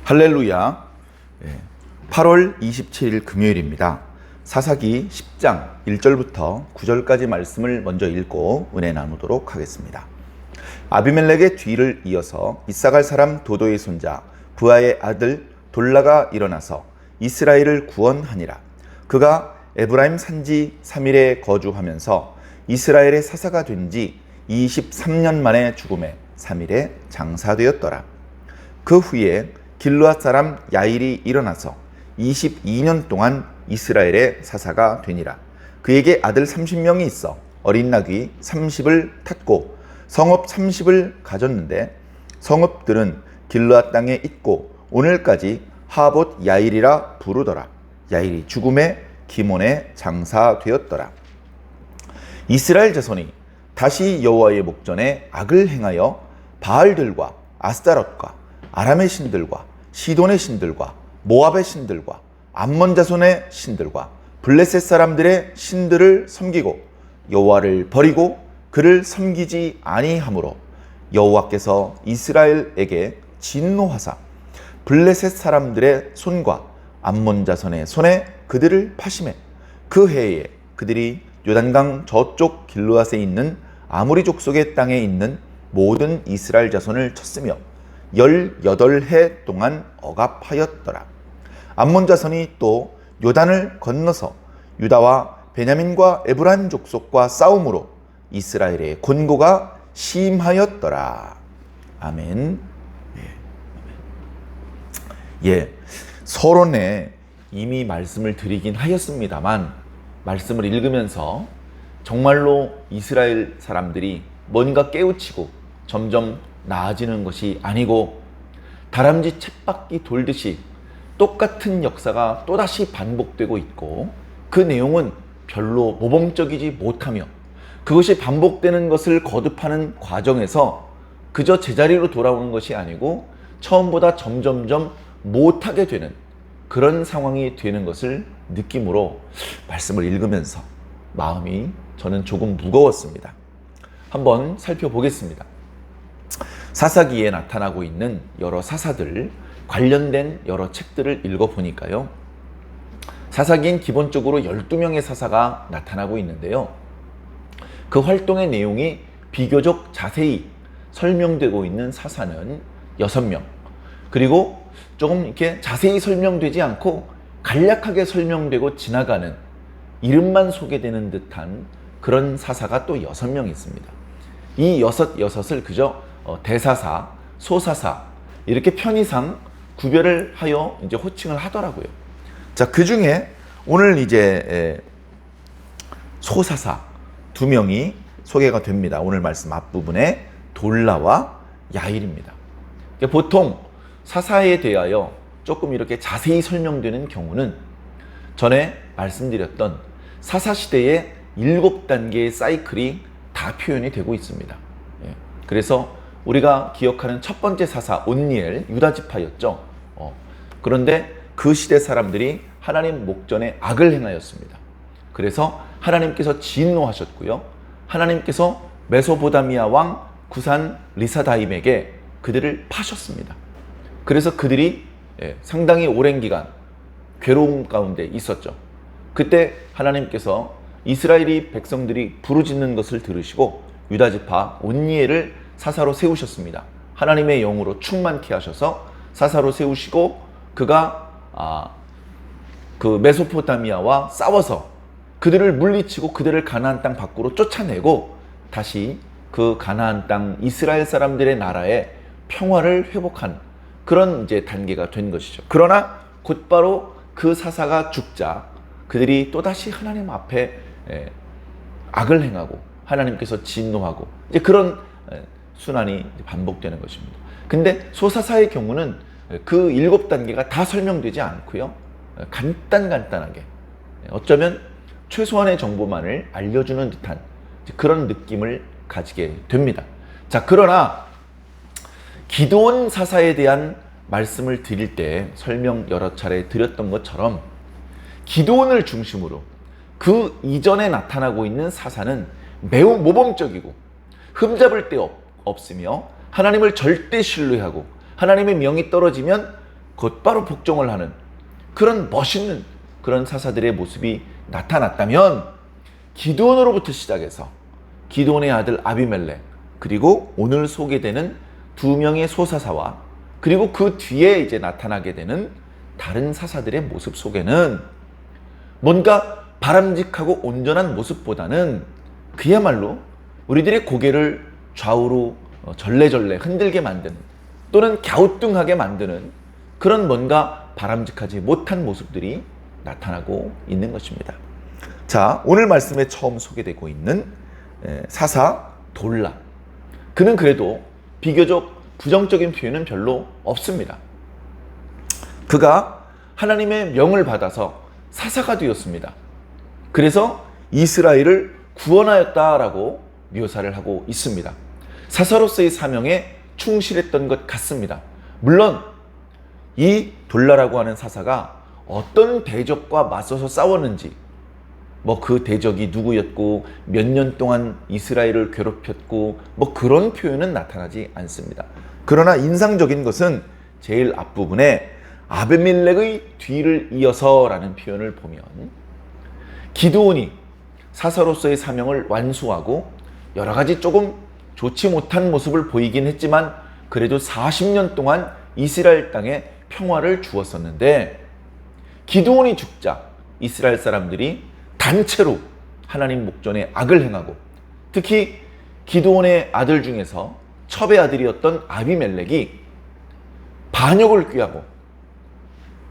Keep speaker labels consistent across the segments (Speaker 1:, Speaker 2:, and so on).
Speaker 1: 할렐루야. 8월 27일 금요일입니다. 사사기 10장 1절부터 9절까지 말씀을 먼저 읽고 은혜 나누도록 하겠습니다. 아비멜렉의 뒤를 이어서 이사갈 사람 도도의 손자 부하의 아들 돌라가 일어나서 이스라엘을 구원하니라. 그가 에브라임 산지 3일에 거주하면서 이스라엘의 사사가 된 지 23년 만에 죽음에 3일에 장사되었더라. 그 후에 길르앗 사람 야일이 일어나서 22년 동안 이스라엘의 사사가 되니라. 그에게 아들 30명이 있어 어린 나귀 30을 탔고 성읍 30을 가졌는데 성읍들은 길르앗 땅에 있고 오늘까지 하봇 야일이라 부르더라. 야일이 죽음에 기몬에 장사되었더라. 이스라엘 자손이 다시 여호와의 목전에 악을 행하여 바알들과 아스타롯과 아람의 신들과 시돈의 신들과 모압의 신들과 암몬 자손의 신들과 블레셋 사람들의 신들을 섬기고 여호와를 버리고 그를 섬기지 아니하므로 여호와께서 이스라엘에게 진노하사 블레셋 사람들의 손과 암몬 자손의 손에 그들을 파심해 그 해에 그들이 요단강 저쪽 길르앗에 있는 아모리 족속의 땅에 있는 모든 이스라엘 자손을 쳤으며 18해 동안 억압하였더라. 암몬 자손이 또 요단을 건너서 유다와 베냐민과 에브라임 족속과 싸움으로 이스라엘의 곤고가 심하였더라. 아멘. 서론에 이미 말씀을 드리긴 하였습니다만 말씀을 읽으면서 정말로 이스라엘 사람들이 뭔가 깨우치고 점점 나아지는 것이 아니고 다람쥐 쳇바퀴 돌듯이 똑같은 역사가 또다시 반복되고 있고 그 내용은 별로 모범적이지 못하며 그것이 반복되는 것을 거듭하는 과정에서 그저 제자리로 돌아오는 것이 아니고 처음보다 점점점 못하게 되는 그런 상황이 되는 것을 느낌으로 말씀을 읽으면서 마음이 저는 조금 무거웠습니다. 한번 살펴보겠습니다. 사사기에 나타나고 있는 여러 사사들 관련된 여러 책들을 읽어보니까요. 사사기엔 기본적으로 12명의 사사가 나타나고 있는데요. 그 활동의 내용이 비교적 자세히 설명되고 있는 사사는 6명. 그리고 조금 이렇게 자세히 설명되지 않고 간략하게 설명되고 지나가는 이름만 소개되는 듯한 그런 사사가 또 6명 있습니다. 이 여섯을 그저 대사사, 소사사 이렇게 편의상 구별을 하여 이제 호칭을 하더라고요. 자, 그 중에 오늘 이제 소사사 2명이 소개가 됩니다. 오늘 말씀 앞부분에 돌라와 야일입니다. 보통 사사에 대하여 조금 이렇게 자세히 설명되는 경우는 전에 말씀드렸던 사사시대의 7단계의 사이클이 다 표현이 되고 있습니다. 그래서 우리가 기억하는 첫 번째 사사 온니엘 유다지파였죠. 그런데 그 시대 사람들이 하나님 목전에 악을 행하였습니다. 그래서 하나님께서 진노하셨고요. 하나님께서 메소포타미아 왕 구산 리사다임에게 그들을 파셨습니다. 그래서 그들이 상당히 오랜 기간 괴로움 가운데 있었죠. 그때 하나님께서 이스라엘이 백성들이 부르짖는 것을 들으시고 유다지파 온니엘을 사사로 세우셨습니다. 하나님의 영으로 충만케 하셔서 사사로 세우시고 그가 그 메소포타미아와 싸워서 그들을 물리치고 그들을 가나안 땅 밖으로 쫓아내고 다시 그 가나안 땅 이스라엘 사람들의 나라에 평화를 회복한 그런 이제 단계가 된 것이죠. 그러나 곧바로 그 사사가 죽자 그들이 또다시 하나님 앞에 악을 행하고 하나님께서 진노하고 이제 그런 순환이 반복되는 것입니다. 근데 소사사의 경우는 그 7단계가 다 설명되지 않고요. 간단하게 어쩌면 최소한의 정보만을 알려주는 듯한 그런 느낌을 가지게 됩니다. 자, 그러나 기드온 사사에 대한 말씀을 드릴 때 설명 여러 차례 드렸던 것처럼 기드온을 중심으로 그 이전에 나타나고 있는 사사는 매우 모범적이고 흠잡을 데 없으며 하나님을 절대 신뢰하고 하나님의 명이 떨어지면 곧바로 복종을 하는 그런 멋있는 그런 사사들의 모습이 나타났다면, 기드온으로부터 시작해서 기드온의 아들 아비멜렉, 그리고 오늘 소개되는 두 명의 소사사와 그리고 그 뒤에 이제 나타나게 되는 다른 사사들의 모습 속에는 뭔가 바람직하고 온전한 모습보다는 그야말로 우리들의 고개를 좌우로 절레절레 흔들게 만드는, 또는 갸우뚱하게 만드는 그런 뭔가 바람직하지 못한 모습들이 나타나고 있는 것입니다. 자, 오늘 말씀에 처음 소개되고 있는 사사 돌라, 그는 그래도 비교적 부정적인 표현은 별로 없습니다. 그가 하나님의 명을 받아서 사사가 되었습니다. 그래서 이스라엘을 구원하였다라고 묘사를 하고 있습니다. 사사로서의 사명에 충실했던 것 같습니다. 물론 이 돌라라고 하는 사사가 어떤 대적과 맞서서 싸웠는지, 그 대적이 누구였고 몇 년 동안 이스라엘을 괴롭혔고 그런 표현은 나타나지 않습니다. 그러나 인상적인 것은 제일 앞부분에 아비멜렉의 뒤를 이어서라는 표현을 보면, 기드온이 사사로서의 사명을 완수하고 여러 가지 조금 좋지 못한 모습을 보이긴 했지만 그래도 40년 동안 이스라엘 땅에 평화를 주었었는데, 기드온이 죽자 이스라엘 사람들이 단체로 하나님 목전에 악을 행하고, 특히 기드온의 아들 중에서 첩의 아들이었던 아비멜렉이 반역을 꾀하고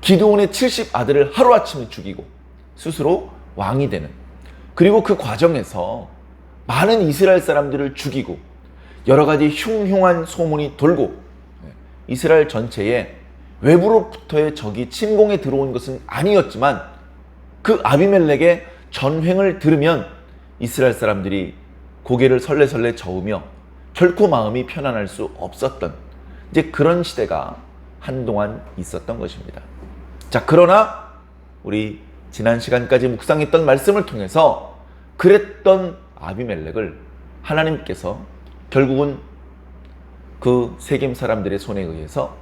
Speaker 1: 기드온의 70 아들을 하루아침에 죽이고 스스로 왕이 되는, 그리고 그 과정에서 많은 이스라엘 사람들을 죽이고 여러 가지 흉흉한 소문이 돌고 이스라엘 전체에 외부로부터의 적이 침공에 들어온 것은 아니었지만 그 아비멜렉의 전횡을 들으면 이스라엘 사람들이 고개를 설레설레 저으며 결코 마음이 편안할 수 없었던 이제 그런 시대가 한동안 있었던 것입니다. 자, 그러나 우리 지난 시간까지 묵상했던 말씀을 통해서 그랬던 아비멜렉을 하나님께서 결국은 그 세겜 사람들의 손에 의해서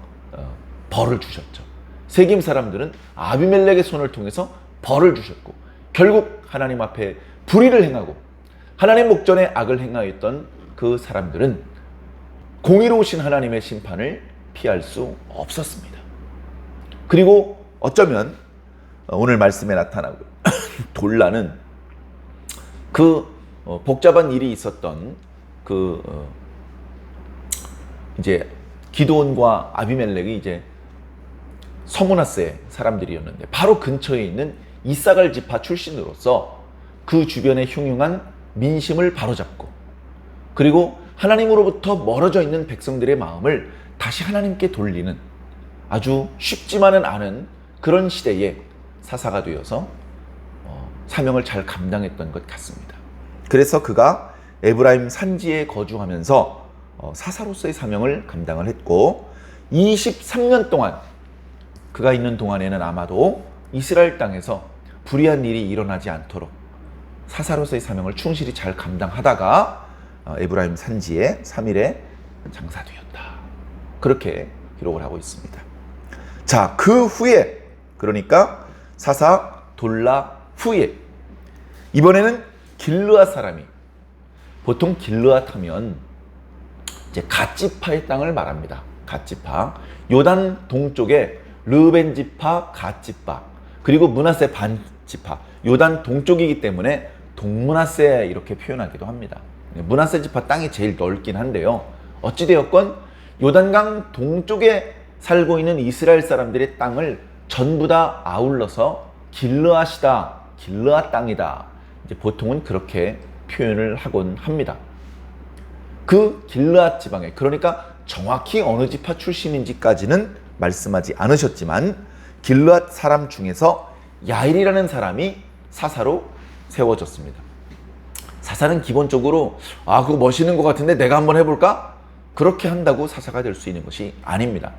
Speaker 1: 벌을 주셨죠. 세겜 사람들은 아비멜렉의 손을 통해서 벌을 주셨고, 결국 하나님 앞에 불의를 행하고 하나님 목전에 악을 행하였던 그 사람들은 공의로우신 하나님의 심판을 피할 수 없었습니다. 그리고 어쩌면 오늘 말씀에 나타나고 돌라는 그 복잡한 일이 있었던 이제 기드온과 아비멜렉이 이제 서므나스의 사람들이었는데, 바로 근처에 있는 이사갈 지파 출신으로서 그 주변의 흉흉한 민심을 바로잡고, 그리고 하나님으로부터 멀어져 있는 백성들의 마음을 다시 하나님께 돌리는 아주 쉽지만은 않은 그런 시대에 사사가 되어서 사명을 잘 감당했던 것 같습니다. 그래서 그가 에브라임 산지에 거주하면서 사사로서의 사명을 감당을 했고, 23년 동안 그가 있는 동안에는 아마도 이스라엘 땅에서 불의한 일이 일어나지 않도록 사사로서의 사명을 충실히 잘 감당하다가 에브라임 산지에 3일에 장사되었다, 그렇게 기록을 하고 있습니다. 자, 그 후에, 그러니까 사사 돌라 후에 이번에는 길르앗 사람이, 보통 길르앗 하면 이제 갓지파의 땅을 말합니다. 갓지파, 요단 동쪽에 르벤 지파, 갓 지파, 그리고 므낫세 반 지파, 요단 동쪽이기 때문에 동므낫세 이렇게 표현하기도 합니다. 므낫세 지파 땅이 제일 넓긴 한데요, 어찌되었건 요단강 동쪽에 살고 있는 이스라엘 사람들의 땅을 전부 다 아울러서 길르앗이다, 길르앗 땅이다, 이제 보통은 그렇게 표현을 하곤 합니다. 그 길르앗 지방에, 그러니까 정확히 어느 지파 출신인지까지는 말씀하지 않으셨지만 길르앗 사람 중에서 야일이라는 사람이 사사로 세워졌습니다. 사사는 기본적으로 그거 멋있는 것 같은데 내가 한번 해볼까? 그렇게 한다고 사사가 될 수 있는 것이 아닙니다.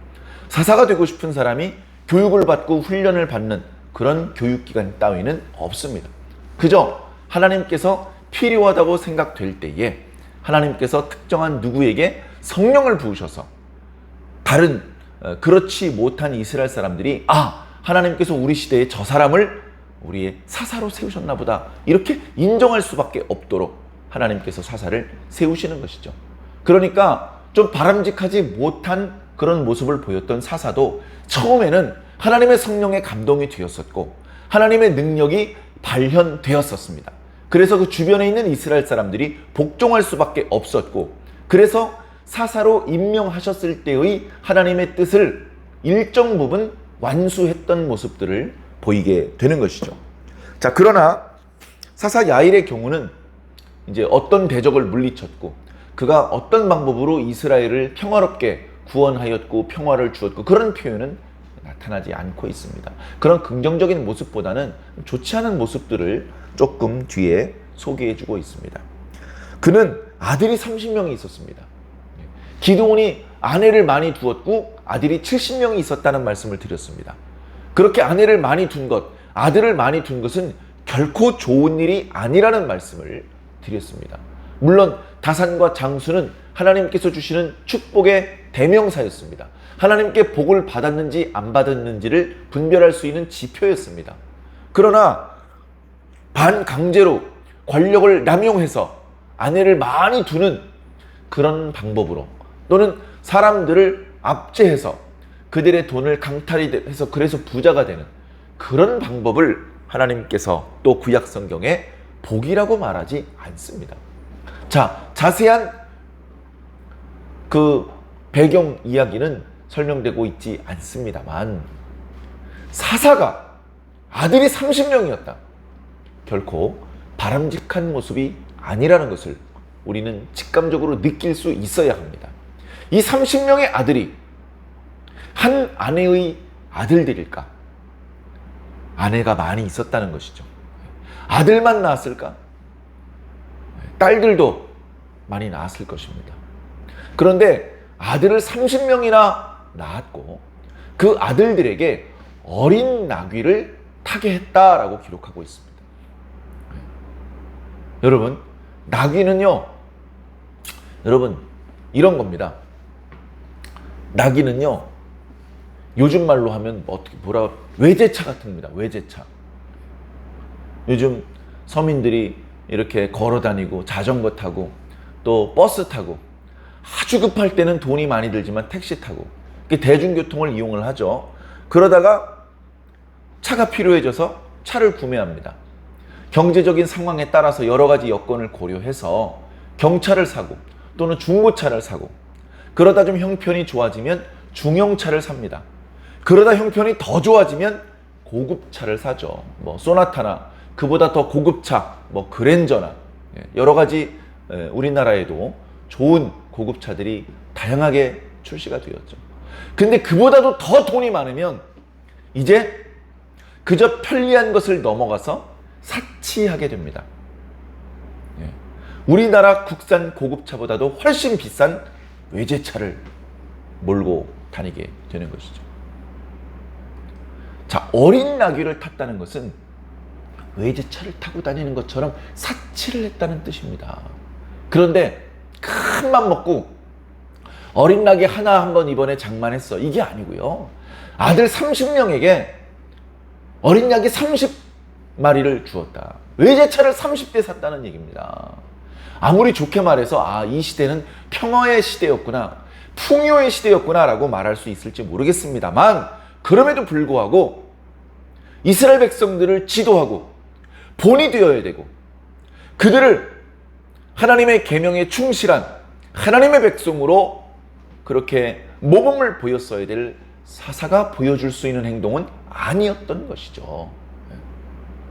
Speaker 1: 사사가 되고 싶은 사람이 교육을 받고 훈련을 받는 그런 교육기관 따위는 없습니다. 그저 하나님께서 필요하다고 생각될 때에 하나님께서 특정한 누구에게 성령을 부으셔서 다른 그렇지 못한 이스라엘 사람들이 하나님께서 우리 시대에 저 사람을 우리의 사사로 세우셨나 보다 이렇게 인정할 수밖에 없도록 하나님께서 사사를 세우시는 것이죠. 그러니까 좀 바람직하지 못한 그런 모습을 보였던 사사도 처음에는 하나님의 성령의 감동이 되었었고 하나님의 능력이 발현되었었습니다. 그래서 그 주변에 있는 이스라엘 사람들이 복종할 수밖에 없었고, 그래서 사사로 임명하셨을 때의 하나님의 뜻을 일정 부분 완수했던 모습들을 보이게 되는 것이죠. 자, 그러나 사사 야일의 경우는 이제 어떤 대적을 물리쳤고 그가 어떤 방법으로 이스라엘을 평화롭게 구원하였고 평화를 주었고 그런 표현은 나타나지 않고 있습니다. 그런 긍정적인 모습보다는 좋지 않은 모습들을 조금 뒤에 소개해주고 있습니다. 그는 아들이 30명이 있었습니다. 기드온이 아내를 많이 두었고 아들이 70명이 있었다는 말씀을 드렸습니다. 그렇게 아내를 많이 둔 것, 아들을 많이 둔 것은 결코 좋은 일이 아니라는 말씀을 드렸습니다. 물론 다산과 장수는 하나님께서 주시는 축복의 대명사였습니다. 하나님께 복을 받았는지 안 받았는지를 분별할 수 있는 지표였습니다. 그러나 반강제로 권력을 남용해서 아내를 많이 두는 그런 방법으로 또는 사람들을 압제해서 그들의 돈을 강탈해서 그래서 부자가 되는 그런 방법을 하나님께서 또 구약 성경에 복이라고 말하지 않습니다. 자, 자세한 그 배경 이야기는 설명되고 있지 않습니다만 사사가 아들이 30명이었다. 결코 바람직한 모습이 아니라는 것을 우리는 직감적으로 느낄 수 있어야 합니다. 이 30명의 아들이 한 아내의 아들들일까? 아내가 많이 있었다는 것이죠. 아들만 낳았을까? 딸들도 많이 낳았을 것입니다. 그런데 아들을 30명이나 낳았고 그 아들들에게 어린 나귀를 타게 했다라고 기록하고 있습니다. 여러분, 나귀는요, 여러분, 이런 겁니다. 나귀는요, 요즘 말로 하면 외제차 같은 겁니다. 외제차. 요즘 서민들이 이렇게 걸어 다니고 자전거 타고 또 버스 타고 아주 급할 때는 돈이 많이 들지만 택시 타고 대중교통을 이용을 하죠. 그러다가 차가 필요해져서 차를 구매합니다. 경제적인 상황에 따라서 여러 가지 여건을 고려해서 경차를 사고 또는 중고차를 사고 그러다 좀 형편이 좋아지면 중형차를 삽니다. 그러다 형편이 더 좋아지면 고급차를 사죠. 소나타나 그보다 더 고급차, 그랜저나 여러 가지 우리나라에도 좋은 고급차들이 다양하게 출시가 되었죠. 근데 그보다도 더 돈이 많으면 이제 그저 편리한 것을 넘어가서 사치하게 됩니다. 우리나라 국산 고급차보다도 훨씬 비싼 외제차를 몰고 다니게 되는 것이죠. 자, 어린 나귀를 탔다는 것은 외제차를 타고 다니는 것처럼 사치를 했다는 뜻입니다. 그런데 큰 맘 먹고 어린 나귀 하나 한번 이번에 장만했어. 이게 아니고요. 아들 30명에게 어린 나귀 30마리를 주었다. 외제차를 30대 샀다는 얘기입니다. 아무리 좋게 말해서 이 시대는 평화의 시대였구나, 풍요의 시대였구나 라고 말할 수 있을지 모르겠습니다만 그럼에도 불구하고 이스라엘 백성들을 지도하고 본이 되어야 되고 그들을 하나님의 계명에 충실한 하나님의 백성으로 그렇게 모범을 보였어야 될 사사가 보여줄 수 있는 행동은 아니었던 것이죠.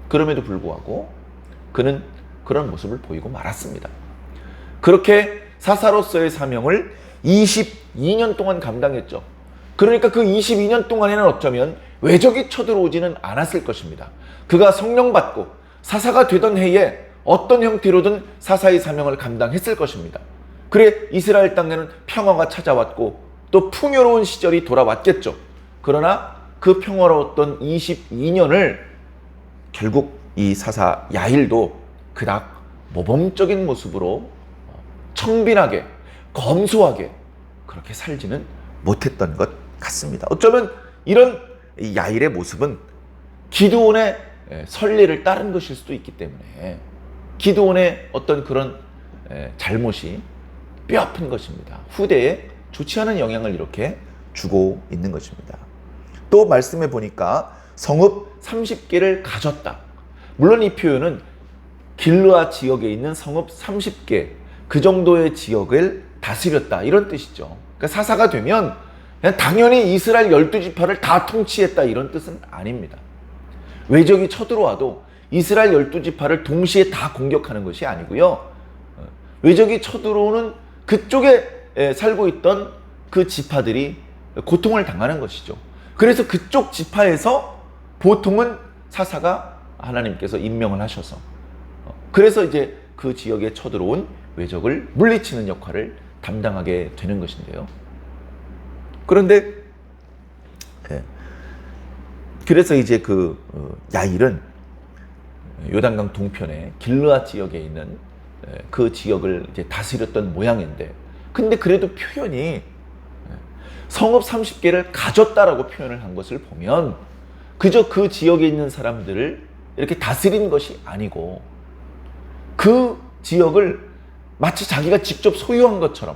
Speaker 1: 그럼에도 불구하고 그는 그런 모습을 보이고 말았습니다. 그렇게 사사로서의 사명을 22년 동안 감당했죠. 그러니까 그 22년 동안에는 어쩌면 외적이 쳐들어오지는 않았을 것입니다. 그가 성령 받고 사사가 되던 해에 어떤 형태로든 사사의 사명을 감당했을 것입니다. 그래 이스라엘 땅에는 평화가 찾아왔고 또 풍요로운 시절이 돌아왔겠죠. 그러나 그 평화로웠던 22년을 결국 이 사사 야일도 그닥 모범적인 모습으로 청빈하게 검소하게 그렇게 살지는 못했던 것 같습니다. 어쩌면 이런 야일의 모습은 기드온의 선례를 따른 것일 수도 있기 때문에 기드온의 어떤 그런 잘못이 뼈아픈 것입니다. 후대에 좋지 않은 영향을 이렇게 주고 있는 것입니다. 또 말씀해 보니까 성읍 30개를 가졌다. 물론 이 표현은 길르앗 지역에 있는 성읍 30개 그 정도의 지역을 다스렸다 이런 뜻이죠. 그러니까 사사가 되면 그냥 당연히 이스라엘 12지파를 다 통치했다 이런 뜻은 아닙니다. 외적이 쳐들어와도 이스라엘 12지파를 동시에 다 공격하는 것이 아니고요. 외적이 쳐들어오는 그쪽에 살고 있던 그 지파들이 고통을 당하는 것이죠. 그래서 그쪽 지파에서 보통은 사사가 하나님께서 임명을 하셔서 그래서 이제 그 지역에 쳐들어온 외적을 물리치는 역할을 담당하게 되는 것인데요. 그런데 그래서 이제 그 야일은 요단강 동편에 길르앗 지역에 있는 그 지역을 이제 다스렸던 모양인데, 근데 그래도 표현이 성읍 30개를 가졌다라고 표현을 한 것을 보면 그저 그 지역에 있는 사람들을 이렇게 다스린 것이 아니고 그 지역을 마치 자기가 직접 소유한 것처럼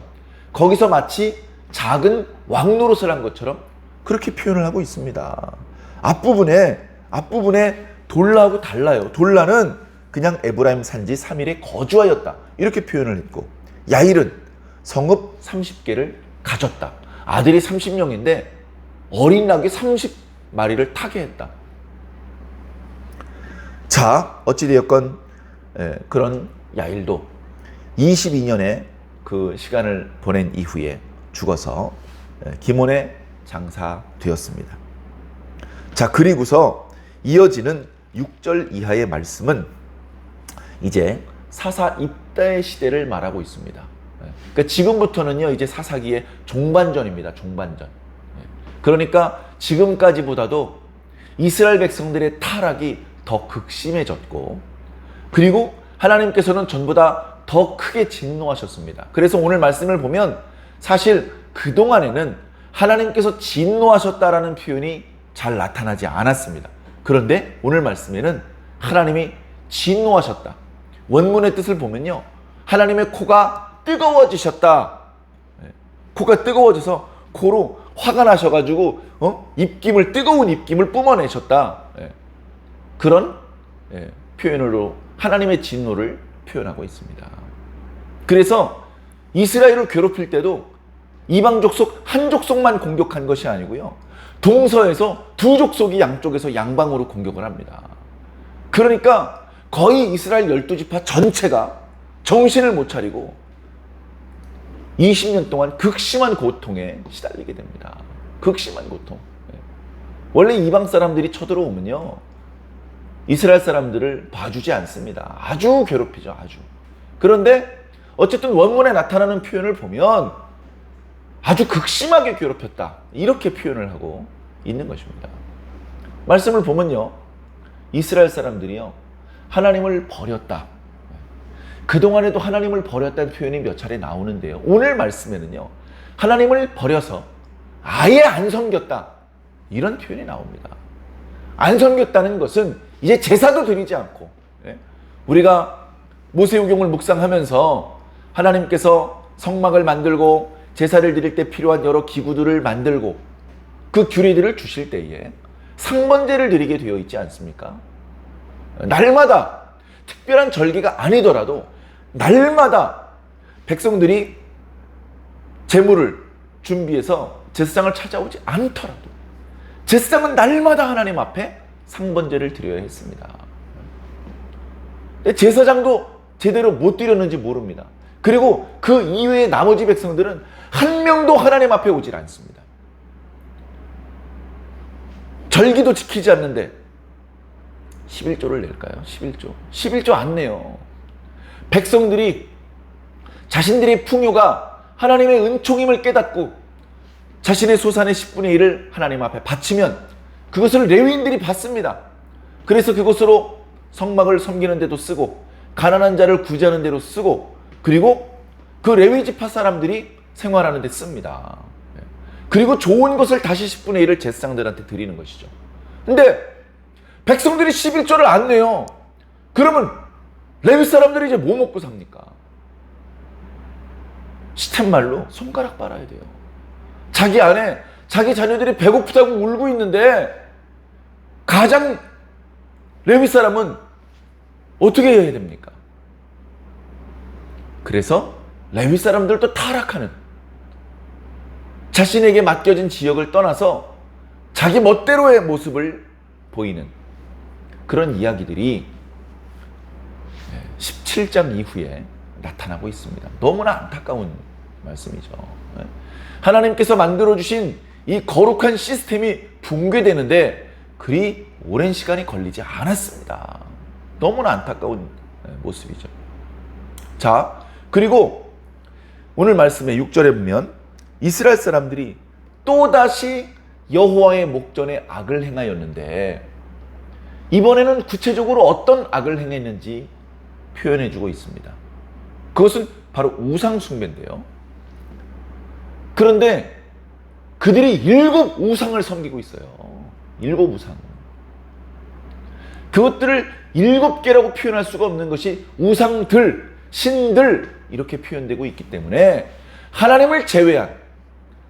Speaker 1: 거기서 마치 작은 왕노릇을 한 것처럼 그렇게 표현을 하고 있습니다. 앞부분에 돌라하고 달라요. 돌라는 그냥 에브라임 산지 3일에 거주하였다 이렇게 표현을 했고, 야일은 성읍 30개를 가졌다. 아들이 30명인데 어린 낙이 30마리를 타게 했다. 자, 어찌되었건 그런 야일도 22년의 그 시간을 보낸 이후에 죽어서 기몬에 장사되었습니다. 자, 그리고서 이어지는 6절 이하의 말씀은 이제 사사 입다의 시대를 말하고 있습니다. 그러니까 지금부터는요, 이제 사사기의 종반전입니다. 종반전. 그러니까 지금까지보다도 이스라엘 백성들의 타락이 더 극심해졌고, 그리고 하나님께서는 전보다 더 크게 진노하셨습니다. 그래서 오늘 말씀을 보면 사실 그동안에는 하나님께서 진노하셨다라는 표현이 잘 나타나지 않았습니다. 그런데 오늘 말씀에는 하나님이 진노하셨다. 원문의 뜻을 보면요, 하나님의 코가 뜨거워지셨다. 코가 뜨거워져서 코로 화가 나셔가지고 뜨거운 입김을 뿜어내셨다. 그런 표현으로 하나님의 진노를 표현하고 있습니다. 그래서 이스라엘을 괴롭힐 때도 이방 족속 한 족속만 공격한 것이 아니고요, 동서에서 두 족속이 양쪽에서 양방으로 공격을 합니다. 그러니까 거의 이스라엘 12지파 전체가 정신을 못 차리고 20년 동안 극심한 고통에 시달리게 됩니다. 극심한 고통. 원래 이방 사람들이 쳐들어오면요, 이스라엘 사람들을 봐주지 않습니다. 아주 괴롭히죠. 아주. 그런데 어쨌든 원문에 나타나는 표현을 보면 아주 극심하게 괴롭혔다 이렇게 표현을 하고 있는 것입니다. 말씀을 보면요, 이스라엘 사람들이요 하나님을 버렸다. 그동안에도 하나님을 버렸다는 표현이 몇 차례 나오는데요, 오늘 말씀에는요 하나님을 버려서 아예 안 섬겼다 이런 표현이 나옵니다. 안 섬겼다는 것은 이제 제사도 드리지 않고, 우리가 모세오경을 묵상하면서 하나님께서 성막을 만들고 제사를 드릴 때 필요한 여러 기구들을 만들고 그 규례들을 주실 때에 상번제를 드리게 되어 있지 않습니까? 날마다 특별한 절기가 아니더라도 날마다 백성들이 제물을 준비해서 제사장을 찾아오지 않더라도 제사장은 날마다 하나님 앞에 상번제를 드려야 했습니다. 제사장도 제대로 못 드렸는지 모릅니다. 그리고 그 이외의 나머지 백성들은 한 명도 하나님 앞에 오질 않습니다. 절기도 지키지 않는데 11조를 낼까요? 11조 안 내요. 백성들이 자신들의 풍요가 하나님의 은총임을 깨닫고 자신의 소산의 10분의 1을 하나님 앞에 바치면 그것을 레위인들이 받습니다. 그래서 그것으로 성막을 섬기는 데도 쓰고 가난한 자를 구제하는 데로 쓰고, 그리고 그 레위 지파 사람들이 생활하는 데 씁니다. 그리고 좋은 것을 다시 10분의 1을 제사장들한테 드리는 것이죠. 근데 백성들이 11조를 안 내요. 그러면 레위 사람들이 이제 뭐 먹고 삽니까? 시쳇말로 손가락 빨아야 돼요. 자기 아내, 자기 자녀들이 배고프다고 울고 있는데 가장 레위 사람은 어떻게 해야 됩니까? 그래서 레위 사람들도 타락하는, 자신에게 맡겨진 지역을 떠나서 자기 멋대로의 모습을 보이는 그런 이야기들이 17장 이후에 나타나고 있습니다. 너무나 안타까운 말씀이죠. 하나님께서 만들어주신 이 거룩한 시스템이 붕괴되는데 그리 오랜 시간이 걸리지 않았습니다. 너무나 안타까운 모습이죠. 자, 그리고 오늘 말씀의 6절에 보면 이스라엘 사람들이 또다시 여호와의 목전에 악을 행하였는데 이번에는 구체적으로 어떤 악을 행했는지 표현해주고 있습니다. 그것은 바로 우상 숭배인데요. 그런데 그들이 7 우상을 섬기고 있어요. 7 우상. 그것들을 7개라고 표현할 수가 없는 것이 우상들, 신들 이렇게 표현되고 있기 때문에 하나님을 제외한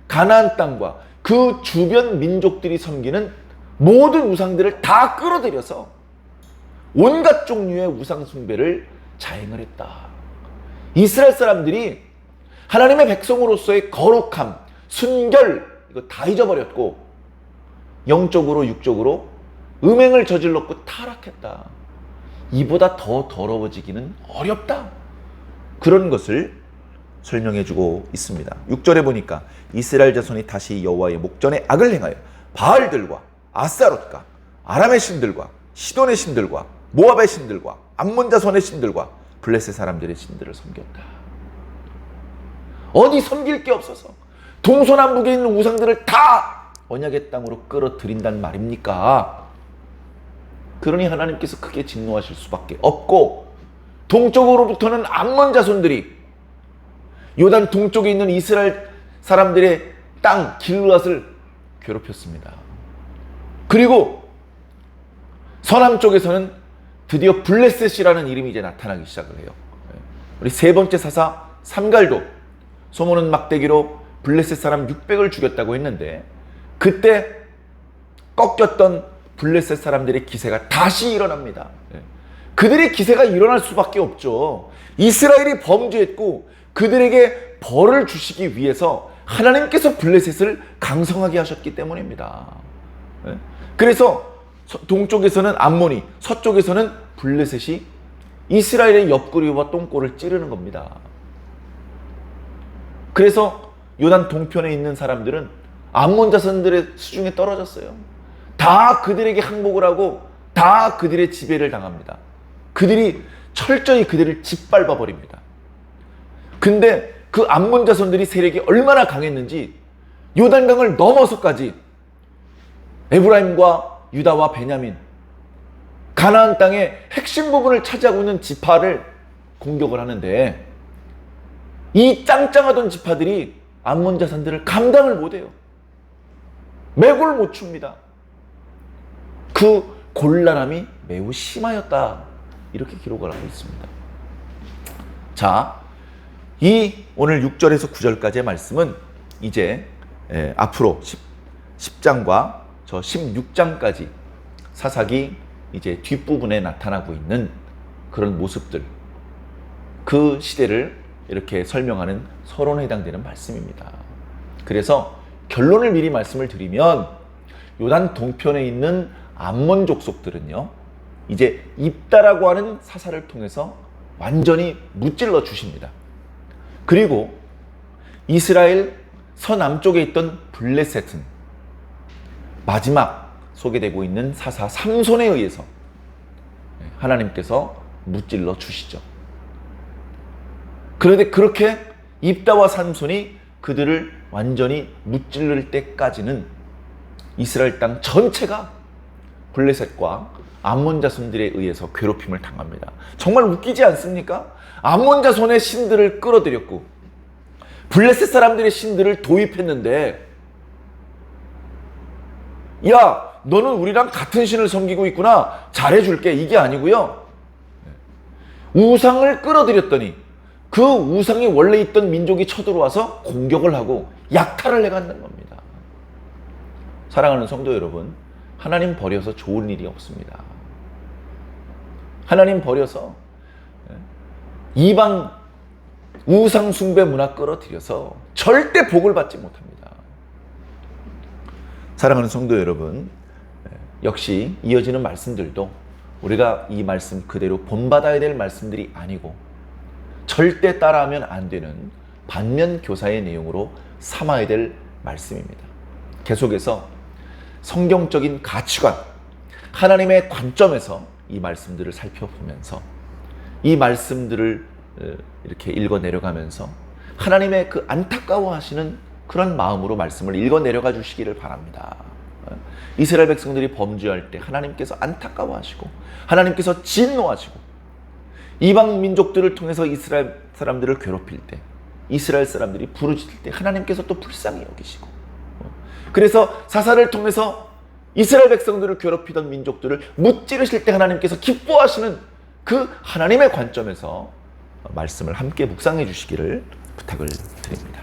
Speaker 1: 가나안 땅과 그 주변 민족들이 섬기는 모든 우상들을 다 끌어들여서 온갖 종류의 우상 숭배를 자행을 했다. 이스라엘 사람들이 하나님의 백성으로서의 거룩함, 순결 이거 다 잊어버렸고 영적으로 육적으로 음행을 저질렀고 타락했다. 이보다 더 더러워지기는 어렵다. 그런 것을 설명해주고 있습니다. 6절에 보니까 이스라엘 자손이 다시 여호와의 목전에 악을 행하여 바알들과 아스타롯과 아람의 신들과 시돈의 신들과 모압의 신들과 암몬 자손의 신들과 블레셋 사람들의 신들을 섬겼다. 어디 섬길 게 없어서 동서남북에 있는 우상들을 다 언약의 땅으로 끌어들인단 말입니까? 그러니 하나님께서 크게 진노하실 수밖에 없고 동쪽으로부터는 암몬 자손들이 요단 동쪽에 있는 이스라엘 사람들의 땅 길르앗을 괴롭혔습니다. 그리고 서남쪽에서는 드디어 블레셋이라는 이름이 이제 나타나기 시작을 해요. 우리 세 번째 사사 삼갈도 소모는 막대기로 블레셋 사람 600을 죽였다고 했는데 그때 꺾였던 블레셋 사람들의 기세가 다시 일어납니다. 그들의 기세가 일어날 수밖에 없죠. 이스라엘이 범죄했고 그들에게 벌을 주시기 위해서 하나님께서 블레셋을 강성하게 하셨기 때문입니다. 그래서 동쪽에서는 암몬이, 서쪽에서는 블레셋이 이스라엘의 옆구리와 똥꼬를 찌르는 겁니다. 그래서 요단 동편에 있는 사람들은 암몬 자손들의 수중에 떨어졌어요. 다 그들에게 항복을 하고 다 그들의 지배를 당합니다. 그들이 철저히 그들을 짓밟아 버립니다. 근데 그 암몬 자손들이 세력이 얼마나 강했는지 요단강을 넘어서까지 에브라임과 유다와 베냐민, 가나안 땅의 핵심 부분을 차지하고 있는 지파를 공격을 하는데 이 짱짱하던 지파들이 암몬 자손들을 감당을 못해요. 매골 못 춥니다. 그 곤란함이 매우 심하였다. 이렇게 기록을 하고 있습니다. 자, 이 오늘 6절에서 9절까지의 말씀은 이제 앞으로 10장과 저 16장까지 사사기 이제 뒷부분에 나타나고 있는 그런 모습들, 그 시대를 이렇게 설명하는 서론에 해당되는 말씀입니다. 그래서 결론을 미리 말씀을 드리면 요단 동편에 있는 암몬 족속들은요 이제 입다라고 하는 사사를 통해서 완전히 무찔러 주십니다. 그리고 이스라엘 서남쪽에 있던 블레셋은 마지막 소개되고 있는 사사 삼손에 의해서 하나님께서 무찔러 주시죠. 그런데 그렇게 입다와 삼손이 그들을 완전히 무찔를 때까지는 이스라엘 땅 전체가 블레셋과 암몬 자손들에 의해서 괴롭힘을 당합니다. 정말 웃기지 않습니까? 암몬 자손의 신들을 끌어들였고 블레셋 사람들의 신들을 도입했는데 야, 너는 우리랑 같은 신을 섬기고 있구나. 잘해줄게. 이게 아니고요. 우상을 끌어들였더니 그 우상이 원래 있던 민족이 쳐들어와서 공격을 하고 약탈을 해간다는 겁니다. 사랑하는 성도 여러분, 하나님 버려서 좋은 일이 없습니다. 하나님 버려서 이방 우상 숭배 문화 끌어들여서 절대 복을 받지 못합니다. 사랑하는 성도 여러분, 역시 이어지는 말씀들도 우리가 이 말씀 그대로 본받아야 될 말씀들이 아니고 절대 따라하면 안 되는 반면 교사의 내용으로 삼아야 될 말씀입니다. 계속해서 성경적인 가치관, 하나님의 관점에서 이 말씀들을 살펴보면서 이 말씀들을 이렇게 읽어 내려가면서 하나님의 그 안타까워하시는 그런 마음으로 말씀을 읽어 내려가 주시기를 바랍니다. 이스라엘 백성들이 범죄할 때 하나님께서 안타까워하시고 하나님께서 진노하시고 이방 민족들을 통해서 이스라엘 사람들을 괴롭힐 때 이스라엘 사람들이 부르짖을 때 하나님께서 또 불쌍히 여기시고 그래서 사사를 통해서 이스라엘 백성들을 괴롭히던 민족들을 무찌르실 때 하나님께서 기뻐하시는 그 하나님의 관점에서 말씀을 함께 묵상해 주시기를 부탁을 드립니다.